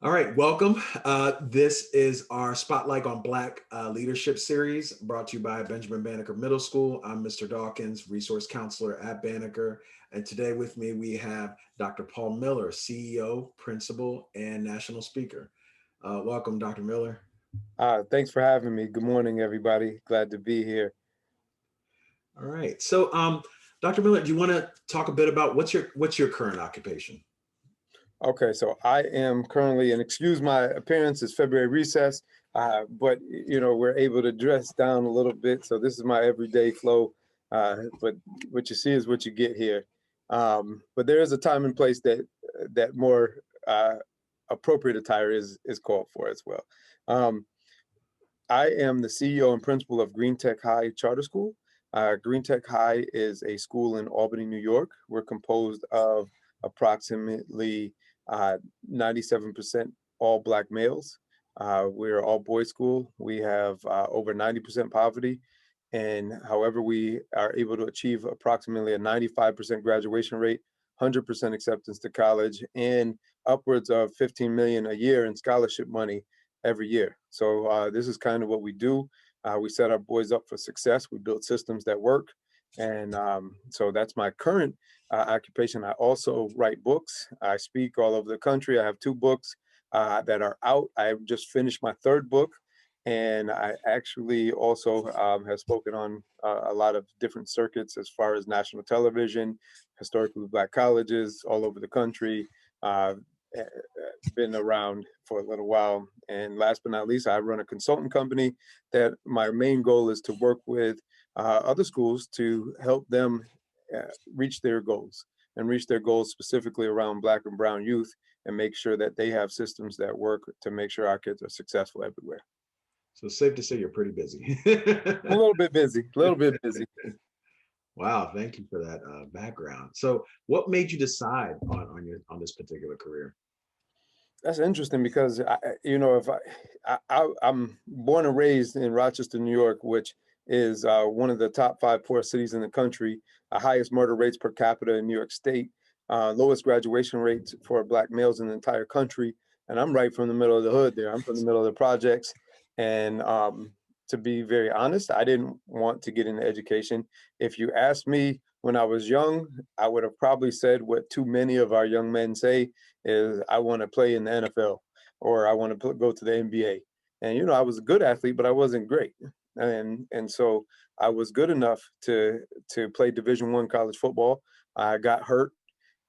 All right, welcome. This is our Spotlight on Black Leadership series brought to you by Benjamin Banneker Middle School. I'm Mr. Dawkins, resource counselor at Banneker. And today with me, we have Dr. Paul Miller, CEO, principal, and national speaker. Welcome, Dr. Miller. Thanks for having me. Good morning, everybody. Glad to be here. All right. So, Dr. Miller, do you want to talk a bit about what's your current occupation? Okay, so I am currently, and excuse my appearance, it's February recess, but we're able to dress down a little bit. So this is my everyday flow. But what you see is what you get here. But there is a time and place that more appropriate attire is called for as well. Um, I am the CEO and principal of Green Tech High Charter School. Green Tech High is a school in Albany, New York. We're composed of approximately 97% all Black males. We're all boys school. We have over 90% poverty. And however, we are able to achieve approximately a 95% graduation rate, 100% acceptance to college, and upwards of 15 million a year in scholarship money every year. So this is kind of what we do. We set our boys up for success. We build systems that work. And so that's my current occupation. I also write books. I speak all over the country. I have two books that are out. I just finished my third book. And I actually also have spoken on a lot of different circuits as far as national television, historically Black colleges all over the country. Uh, been around for a little while. And last but not least, I run a consultant company that my main goal is to work with other schools to help them reach their goals and reach their goals specifically around Black and brown youth and make sure that they have systems that work to make sure our kids are successful everywhere. So safe to say you're pretty busy. A little bit busy, a little bit busy. Wow, thank you for that background. So, what made you decide on this particular career? That's interesting because if I'm born and raised in Rochester, New York, which is one of the top five poorest cities in the country, highest murder rates per capita in New York State, lowest graduation rates for Black males in the entire country, and I'm right from the middle of the hood there. I'm from the middle of the projects, and to be very honest, I didn't want to get into education. If you asked me when I was young, I would have probably said what too many of our young men say is I want to play in the NFL or I want to go to the NBA. And I was a good athlete, but I wasn't great. And so I was good enough to play Division I college football. I got hurt,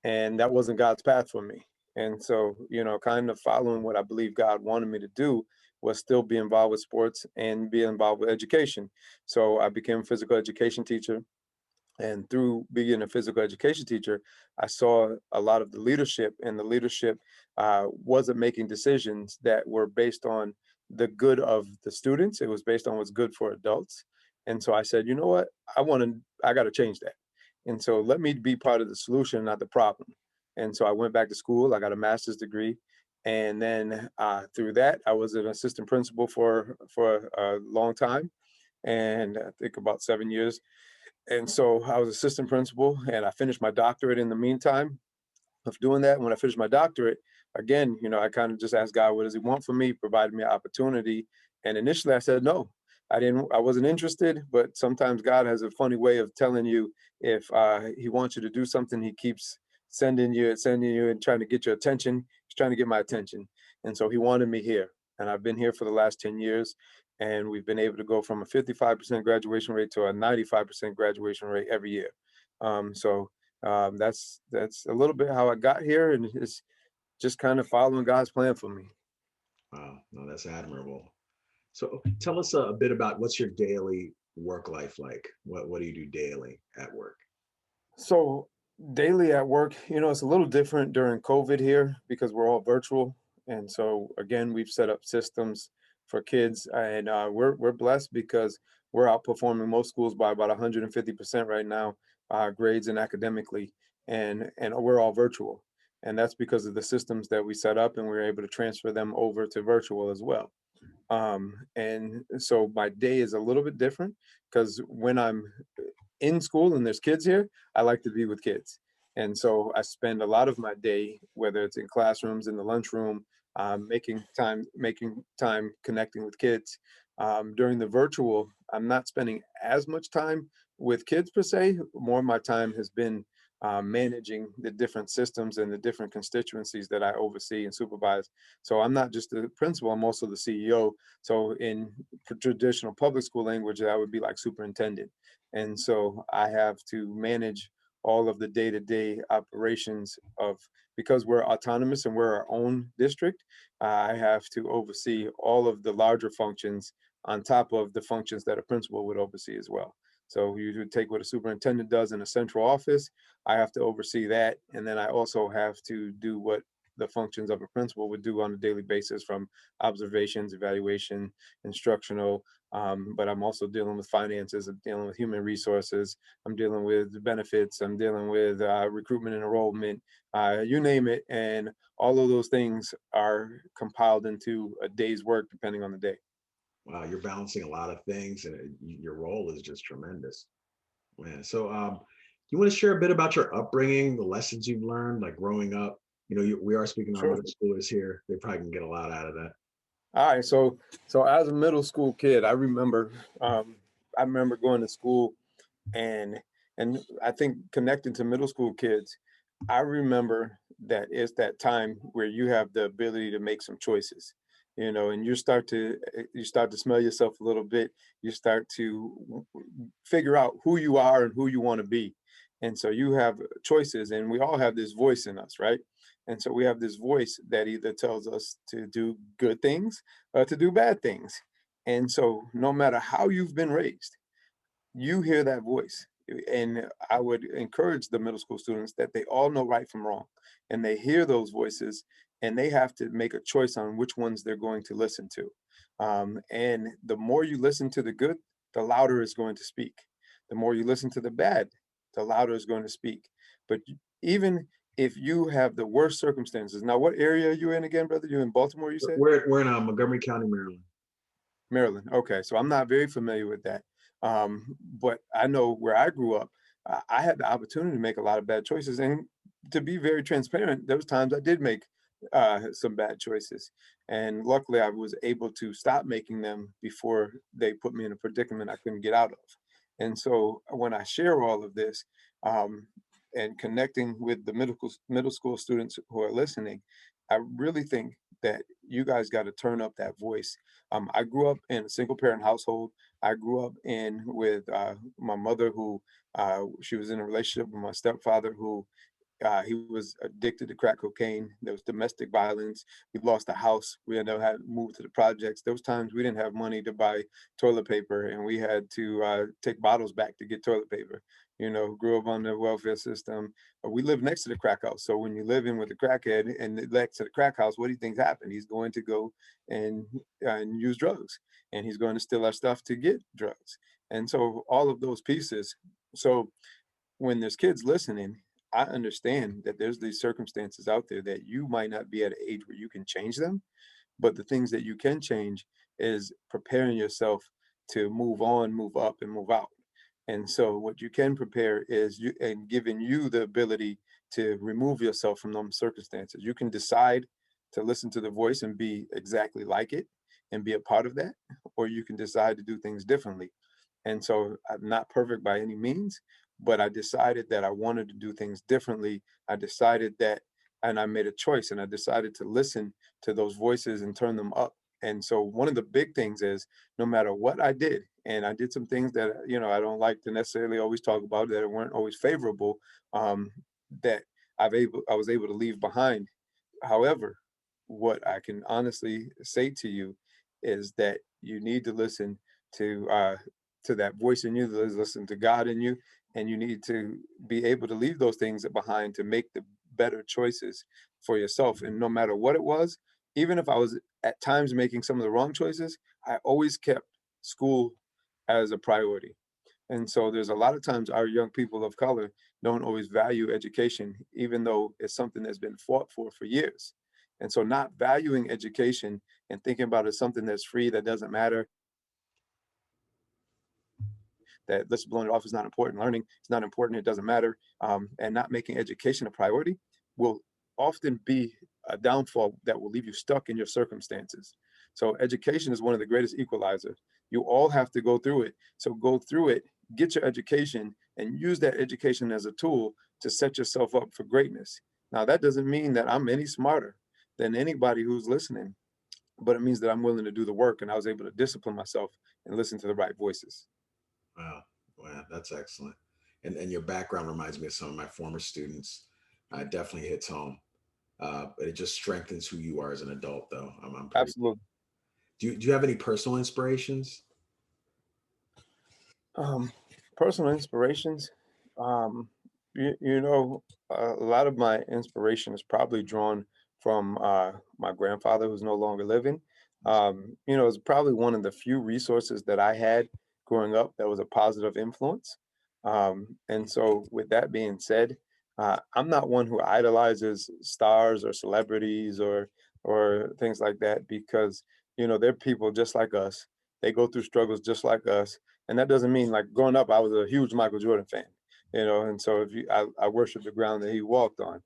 and that wasn't God's path for me. And so, kind of following what I believe God wanted me to do was still be involved with sports and be involved with education. So I became a physical education teacher, and through being a physical education teacher, I saw a lot of the leadership, and the leadership wasn't making decisions that were based on the good of the students. It was based on what's good for adults. And so I said, you know what? I got to change that. And so let me be part of the solution, not the problem. And so I went back to school. I got a master's degree. And then through that, I was an assistant principal for a long time, and I think about 7 years. And so I was assistant principal, and I finished my doctorate in the meantime of doing that. When I finished my doctorate, again, I kind of just asked God, what does he want from me? He provided me an opportunity. And initially I said no. I wasn't interested, but sometimes God has a funny way of telling you if he wants you to do something, he keeps sending you and trying to get your attention. He's trying to get my attention. And so he wanted me here. And I've been here for the last 10 years. And we've been able to go from a 55% graduation rate to a 95% graduation rate every year. That's a little bit how I got here, and it's just kind of following God's plan for me. Wow, no, that's admirable. So, tell us a bit about what's your daily work life like. What do you do daily at work? So daily at work, it's a little different during COVID here because we're all virtual, and so again, we've set up systems for kids, and we're blessed because we're outperforming most schools by about 150% right now, grades and academically, and we're all virtual, and that's because of the systems that we set up, and we're able to transfer them over to virtual as well. And so my day is a little bit different because when I'm in school and there's kids here, I like to be with kids. And so I spend a lot of my day, whether it's in classrooms, in the lunchroom, making time connecting with kids. During the virtual, I'm not spending as much time with kids per se. More of my time has been managing the different systems and the different constituencies that I oversee and supervise. So I'm not just the principal, I'm also the CEO. So in traditional public school language, that would be like superintendent. And so I have to manage all of the day-to-day operations of, because we're autonomous and we're our own district, I have to oversee all of the larger functions on top of the functions that a principal would oversee as well. So you would take what a superintendent does in a central office, I have to oversee that. And then I also have to do what the functions of a principal would do on a daily basis, from observations, evaluation, instructional. But I'm also dealing with finances, I'm dealing with human resources, I'm dealing with benefits, I'm dealing with recruitment and enrollment, you name it. And all of those things are compiled into a day's work depending on the day. Wow, you're balancing a lot of things, and your role is just tremendous, man. So, you want to share a bit about your upbringing, the lessons you've learned, like growing up? We are speaking to our Sure. middle schoolers here. They probably can get a lot out of that. All right, so as a middle school kid, I remember going to school, and I think connecting to middle school kids, I remember that it's that time where you have the ability to make some choices, and you start to smell yourself a little bit. You start to figure out who you are and who you want to be, and so you have choices, and we all have this voice in us, right? And so we have this voice that either tells us to do good things or to do bad things. And so no matter how you've been raised, you hear that voice. And I would encourage the middle school students that they all know right from wrong, and they hear those voices, and they have to make a choice on which ones they're going to listen to. And the more you listen to the good, the louder it's going to speak. The more you listen to the bad, the louder it's going to speak. But even if you have the worst circumstances, now what area are you in again, brother? You in Baltimore, you said? We're in Montgomery County, Maryland. Maryland. Okay, so I'm not very familiar with that. But I know where I grew up, I had the opportunity to make a lot of bad choices. And to be very transparent, there was times I did make some bad choices. And luckily, I was able to stop making them before they put me in a predicament I couldn't get out of. And so when I share all of this, um, and connecting with the middle school students who are listening, I really think that you guys got to turn up that voice. I grew up in a single parent household. I grew up in with my mother, who she was in a relationship with my stepfather, who he was addicted to crack cocaine. There was domestic violence. We lost a house. We ended up having to move to the projects. Those times we didn't have money to buy toilet paper, and we had to take bottles back to get toilet paper. Grew up on the welfare system. We lived next to the crack house. So when you live in with a crackhead and next to the crack house, what do you think's happened? He's going to go and use drugs, and he's going to steal our stuff to get drugs. And so all of those pieces. So when there's kids listening, I understand that there's these circumstances out there that you might not be at an age where you can change them, but the things that you can change is preparing yourself to move on, move up, and move out. And so what you can prepare is you and giving you the ability to remove yourself from those circumstances. You can decide to listen to the voice and be exactly like it and be a part of that, or you can decide to do things differently. And so I'm not perfect by any means, but I decided that I wanted to do things differently. I decided that, and I made a choice, and I decided to listen to those voices and turn them up. And so one of the big things is, no matter what I did, and I did some things that, I don't like to necessarily always talk about, that weren't always favorable, um, that I was able to leave behind. However, what I can honestly say to you is that you need to listen to that voice in you, listen to God in you, and you need to be able to leave those things behind to make the better choices for yourself. And no matter what it was, even if I was at times making some of the wrong choices, I always kept school as a priority. And so there's a lot of times our young people of color don't always value education, even though it's something that's been fought for years. And so not valuing education and thinking about it as something that's free, that doesn't matter, that let's blow it off is not important, learning is not important, it doesn't matter, and not making education a priority will often be a downfall that will leave you stuck in your circumstances. So education is one of the greatest equalizers. You all have to go through it. So go through it, get your education, and use that education as a tool to set yourself up for greatness. Now, that doesn't mean that I'm any smarter than anybody who's listening, but it means that I'm willing to do the work, and I was able to discipline myself and listen to the right voices. Wow. Wow, that's excellent. And your background reminds me of some of my former students. It definitely hits home. But it just strengthens who you are as an adult, though. I'm pretty. Absolutely. Do you have any personal inspirations? Um, Personal inspirations. Um, you know, a lot of my inspiration is probably drawn from my grandfather who's no longer living. You know, it's probably one of the few resources that I had growing up that was a positive influence. And so, with that being said, I'm not one who idolizes stars or celebrities or things like that because you know they're people just like us. They go through struggles just like us, and that doesn't mean like growing up, I was a huge Michael Jordan fan, you know, and so I worship the ground that he walked on.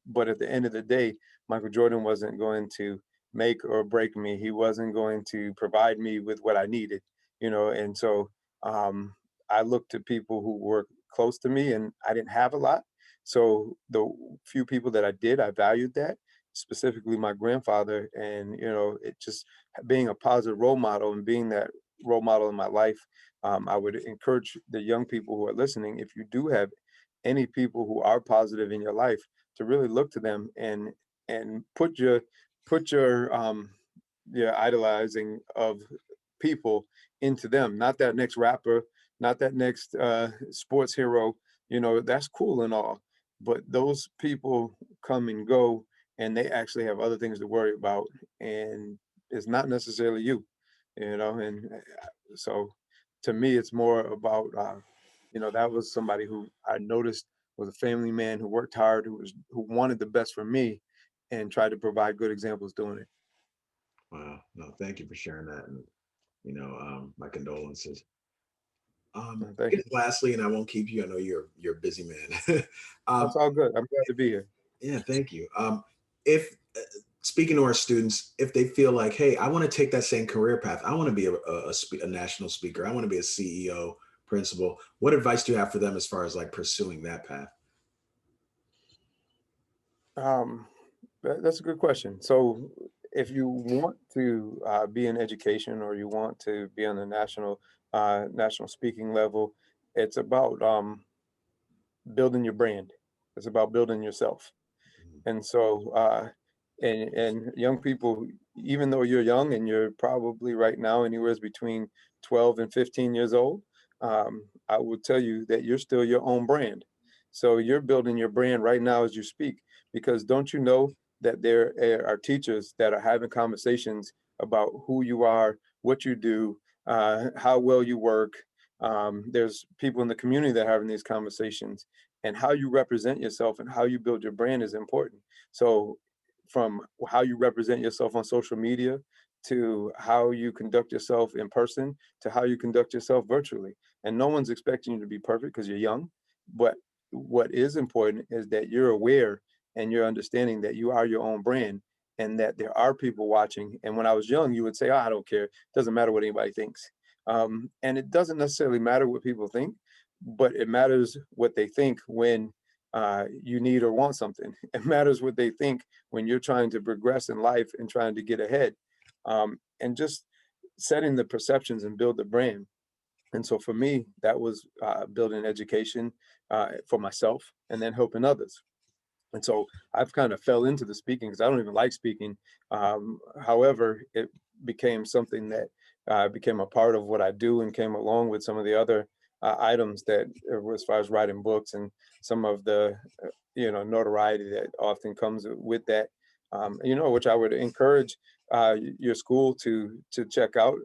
But at the end of the day, Michael Jordan wasn't going to make or break me. He wasn't going to provide me with what I needed, you know, and so um, I looked to people who were close to me, and I didn't have a lot. So the few people that I did, I valued that, specifically my grandfather, and you know, it just being a positive role model and being that role model in my life. I would encourage the young people who are listening, if you do have any people who are positive in your life, to really look to them and put your idolizing of people into them. Not that next rapper, not that next sports hero. You know, that's cool and all, but those people come and go, and they actually have other things to worry about, and it's not necessarily you. You know, and so to me, it's more about, you know, that was somebody who I noticed was a family man who worked hard, who wanted the best for me, and tried to provide good examples doing it. Wow. No, thank you for sharing that. And, my condolences. I Thank guess you. lastly, and I won't keep you, I know you're a busy man. um, That's all good. I'm glad to be here. yeah, thank you. If speaking to our students, if they feel like, hey, I want to take that same career path, I want to be a national speaker, I want to be a CEO, principal, what advice do you have for them as far as like pursuing that path? Um, that's a good question. So, if you want to be in education or you want to be on the national speaking level, it's about building your brand. It's about building yourself. And so, and young people, even though you're young and you're probably right now anywhere between 12 and 15 years old, I will tell you that you're still your own brand. So you're building your brand right now as you speak, because don't you know that there are teachers that are having conversations about who you are, what you do, how well you work. There's people in the community that are having these conversations, and how you represent yourself and how you build your brand is important. So from how you represent yourself on social media to how you conduct yourself in person to how you conduct yourself virtually. And no one's expecting you to be perfect because you're young, but what is important is that you're aware and you're understanding that you are your own brand and that there are people watching. And when I was young, you would say, oh, I don't care. It doesn't matter what anybody thinks. And it doesn't necessarily matter what people think, but it matters what they think when you need or want something. It matters what they think when you're trying to progress in life and trying to get ahead, and just setting the perceptions and build the brand. And so for me, that was building education for myself and then helping others. And so I've kind of fell into the speaking because I don't even like speaking. However, it became something that became a part of what I do and came along with some of the other items that, as far as writing books and some of the, you know, notoriety that often comes with that. You know, which I would encourage your school to check out.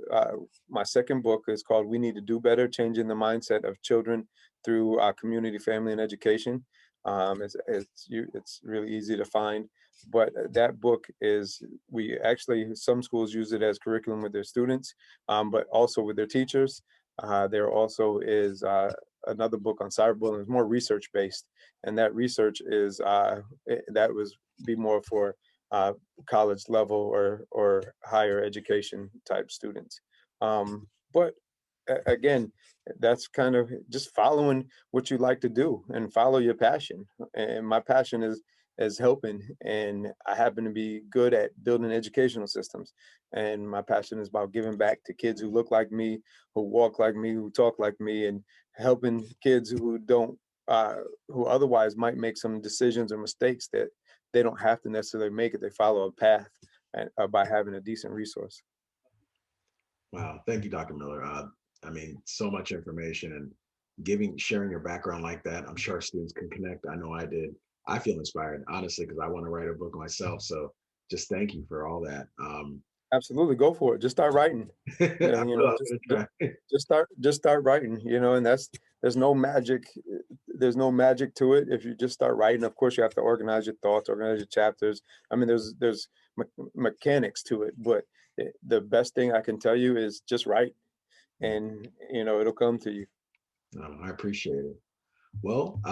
My second book is called "We Need to Do Better: Changing the Mindset of Children Through Community, Family, and Education." It's really easy to find, but that book is, we actually, some schools use it as curriculum with their students, but also with their teachers. There also is another book on cyberbullying. It's more research based, and that research is that was be more for college level or higher education type students. But again, that's kind of just following what you like to do and follow your passion. And my passion is helping, and I happen to be good at building educational systems. And my passion is about giving back to kids who look like me, who walk like me, who talk like me, and helping kids who don't, who otherwise might make some decisions or mistakes that they don't have to necessarily make it. They follow a path and, by having a decent resource. Wow. Thank you, Dr. Miller. I mean, so much information and sharing your background like that. I'm sure students can connect. I know I did. I feel inspired, honestly, because I want to write a book myself. So just thank you for all that. Absolutely, go for it. Just start writing. I You will, know, I'm just gonna try. just start writing. You know, and there's no magic. There's no magic to it. If you just start writing, of course, you have to organize your thoughts, organize your chapters. I mean, there's mechanics to it, but the best thing I can tell you is just write, and you know, it'll come to you. I appreciate it. Well,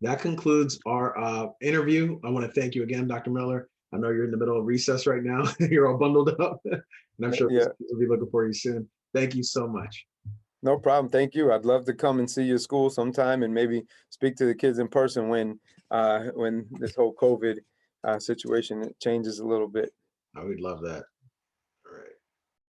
that concludes our interview. I want to thank you again, Dr. Miller. I know you're in the middle of recess right now. You're all bundled up, and I'm sure Yeah, we'll be looking for you soon. Thank you so much. no problem. Thank you. I'd love to come and see your school sometime and maybe speak to the kids in person when this whole COVID situation changes a little bit. I would love that.